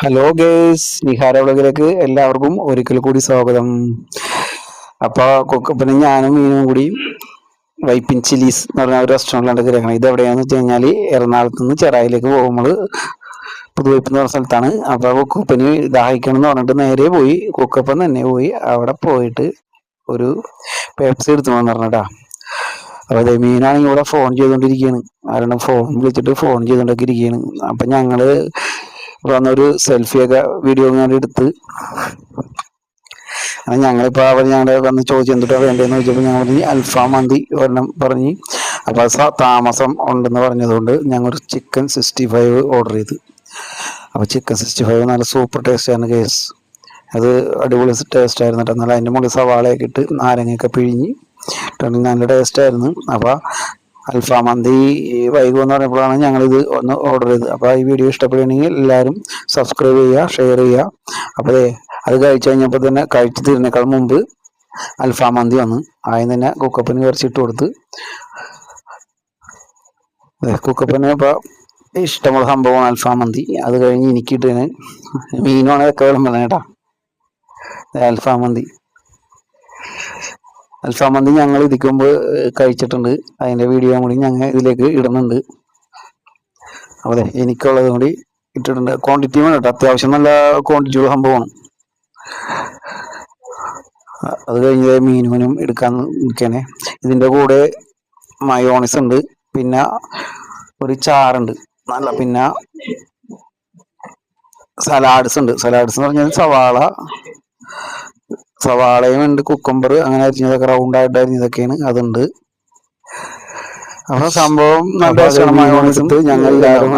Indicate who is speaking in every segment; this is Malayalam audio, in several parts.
Speaker 1: ഹലോ ഗേസ്, നിഹാര വ്ളോഗിലേക്ക് എല്ലാവർക്കും ഒരിക്കൽ കൂടി സ്വാഗതം. അപ്പോൾ കുക്കപ്പനും ഞാനും മീനും കൂടി വൈപ്പിൻ ചില്ലീസ് എന്ന് പറഞ്ഞ ഒരു റെസ്റ്റോറൻറ്റിലാണ് കയറിയത്. ഇത് എവിടെയാണെന്ന് വെച്ച് കഴിഞ്ഞാൽ എറണാകുളത്ത് നിന്ന് ചെറായിലേക്ക് പോകുമ്പോൾ പുതുവൈപ്പ് എന്ന് പറഞ്ഞ സ്ഥലത്താണ്. അപ്പോൾ കുക്കപ്പന് ദാഹിക്കണം എന്ന് പറഞ്ഞിട്ട് നേരെ പോയി, കുക്കപ്പൻ തന്നെ പോയി അവിടെ പോയിട്ട് ഒരു പെപ്സി എടുത്തു എന്ന് പറഞ്ഞിട്ടാ. അപ്പോൾ അതെ, മീനാണെങ്കിൽ ഇവിടെ ഫോൺ ചെയ്തുകൊണ്ടിരിക്കുകയാണ്. കാരണം ഫോൺ വിളിച്ചിട്ട് ഫോൺ ചെയ്തുകൊണ്ടൊക്കെ ഇരിക്കുകയാണ്. അപ്പം ഞങ്ങൾ വന്നൊരു സെൽഫിയൊക്കെ വീഡിയോ ഞാൻ എടുത്ത് ഞങ്ങളിപ്പോൾ അവർ ഞങ്ങളുടെ വന്ന് ചോദിച്ചു എന്തിട്ടാണ് വേണ്ടതെന്ന് ചോദിച്ചപ്പോൾ ഞങ്ങൾ പറഞ്ഞ് അൽഫാം മന്തി ഒരെണ്ണം പറഞ്ഞ്. അപ്പോൾ താമസം ഉണ്ടെന്ന് പറഞ്ഞതുകൊണ്ട് ഞങ്ങൾ ചിക്കൻ 65 ഓർഡർ ചെയ്ത്. അപ്പോൾ ചിക്കൻ 65 നല്ല സൂപ്പർ ടേസ്റ്റായിരുന്നു കേസ്. അത് അടിപൊളി ടേസ്റ്റായിരുന്നു കേട്ടോ. നല്ല അതിൻ്റെ മുകളിൽ സവാളയൊക്കെ ഇട്ട് നാരങ്ങയൊക്കെ പിഴിഞ്ഞ് നല്ല ടേസ്റ്റായിരുന്നു. അപ്പോൾ അൽഫാം മന്തി വൈകുമെന്ന് പറഞ്ഞപ്പോഴാണ് ഞങ്ങളിത് ഒന്ന് ഓർഡർ ചെയ്തത്. അപ്പോൾ ഈ വീഡിയോ ഇഷ്ടപ്പെടുകയാണെങ്കിൽ എല്ലാവരും സബ്സ്ക്രൈബ് ചെയ്യുക, ഷെയർ ചെയ്യുക. അപ്പോൾ അത് കഴിച്ചു കഴിഞ്ഞപ്പോൾ തന്നെ കഴിച്ചു തീരുന്നേക്കാൾ മുമ്പ് അൽഫാം മന്തി വന്നു. ആദ്യം തന്നെ കുക്കപ്പന് കുറച്ചിട്ട് കൊടുത്ത്. കുക്കപ്പന് ഇപ്പോൾ ഇഷ്ടമുള്ള സംഭവമാണ് അൽഫാം മന്തി. അത് കഴിഞ്ഞ് എനിക്കിട്ട് മീനാണ് ഒക്കെ വെള്ളം പറഞ്ഞ കേട്ടാ. അൽഫാം മന്തി ഞങ്ങൾ ഇതിക്കുമ്പ് കഴിച്ചിട്ടുണ്ട്. അതിൻ്റെ വീഡിയോ കൂടി ഞങ്ങൾ ഇതിലേക്ക് ഇടുന്നുണ്ട്. അതെ, എനിക്കുള്ളത് കൂടി ഇട്ടിട്ടുണ്ട്. ക്വാണ്ടിറ്റി വേണം കേട്ടോ, അത്യാവശ്യം നല്ല ക്വാണ്ടിറ്റിയുള്ള സംഭവമാണ്. അത് കഴിഞ്ഞ് മീനും എടുക്കാൻ നിൽക്കാനേ. ഇതിൻ്റെ കൂടെ മയോണൈസ് ഉണ്ട്, പിന്നെ ഒരു ചാറുണ്ട് നല്ല, പിന്നെ സലാഡ്സ് ഉണ്ട്. സലാഡ്സ് എന്ന് പറഞ്ഞാൽ സവാളയും ഉണ്ട്, കുക്കുംബർ അങ്ങനെ അരിഞ്ഞതൊക്കെ റൗണ്ടായിട്ട് അരിഞ്ഞതൊക്കെയാണ്, അതുണ്ട്. അപ്പോൾ സംഭവം നല്ല മയോണൈസ് ഞങ്ങൾ എല്ലാവരും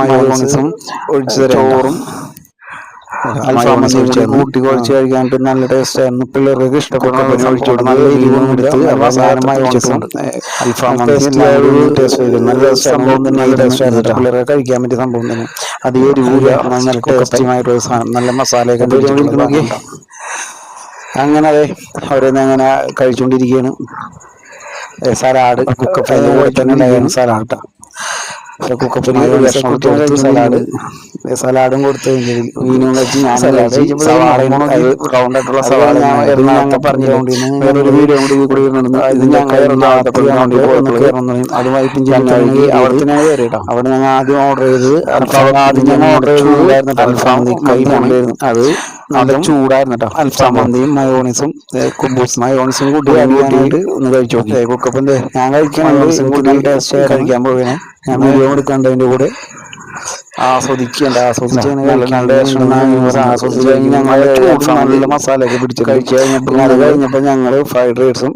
Speaker 1: മയോണൈസും ചോറും കൂട്ടി കുഴച്ച് കഴിക്കാനായിട്ട് നല്ല ടേസ്റ്റ് ആയിരുന്നു. പിള്ളേർക്ക് ഇഷ്ടപ്പെടുന്ന ഒഴിച്ചോട്ട് നല്ല എരിവും എടുത്ത് അവസാനം മയോണൈസും അൽഫാം നല്ല സംഭവം തന്നെ. നല്ല ടേസ്റ്റ് ആയിരുന്നു. പിള്ളേർക്ക് കഴിക്കാൻ പറ്റിയ സംഭവം തന്നെ. അത് എരിവില്ല, നല്ല ടേസ്റ്റുമായിട്ടൊരു സാധനം, നല്ല മസാലയൊക്കെ. അങ്ങനെ അതെ, അവരൊന്നും അങ്ങനെ കഴിച്ചുകൊണ്ടിരിക്കുകയാണ്. സലാഡ് കുക്കപ്പൻ്റെ കൂടെ തന്നെ ഉണ്ടായിരുന്നു സലാഡ് കേട്ടോ. കുക്കപ്പന് സലാഡും കൊടുത്ത് മീനും കഴിച്ച് ഞാൻ റൗണ്ടായിട്ടുള്ള സവാള എറണാകുളത്തെ പറഞ്ഞുകൊണ്ട് വേറൊരു വീഡിയോ കൂടി ഇത് ഞങ്ങൾ അത് വൈപ്പിൻ ചില്ലി അവിടെ തന്നെയാണ് കയറി കേട്ടോ. അവിടെ ഞങ്ങൾ ആദ്യം ഓർഡർ ചെയ്തത് ആദ്യം ഞങ്ങൾ ഓർഡർ ചെയ്തത് അൽഫാം മന്തിയായിരുന്നു. അത് നല്ല ചൂടായിരുന്നു കേട്ടോ. അൽഫാം മന്തിയും മയോണൈസും കുബൂസ് മയോണൈസും കൂട്ടി അടിയായിട്ട് ഒന്ന് കഴിച്ചു നോക്കി. കുക്കപ്പൻ്റെ ഞാൻ കഴിക്കാൻ മയോണൈസും കൂട്ടി നല്ല ടേസ്റ്റ് കഴിക്കാൻ പോവുകയാണ്. ഞാൻ വീഡിയോ എടുക്കാണ്ട് അതിൻ്റെ കൂടെ ആസ്വദിച്ച് നല്ല മസാലയൊക്കെ പിടിച്ച് കഴിച്ചു കഴിഞ്ഞപ്പോൾ ഞങ്ങൾ ഫ്രൈഡ് റൈസും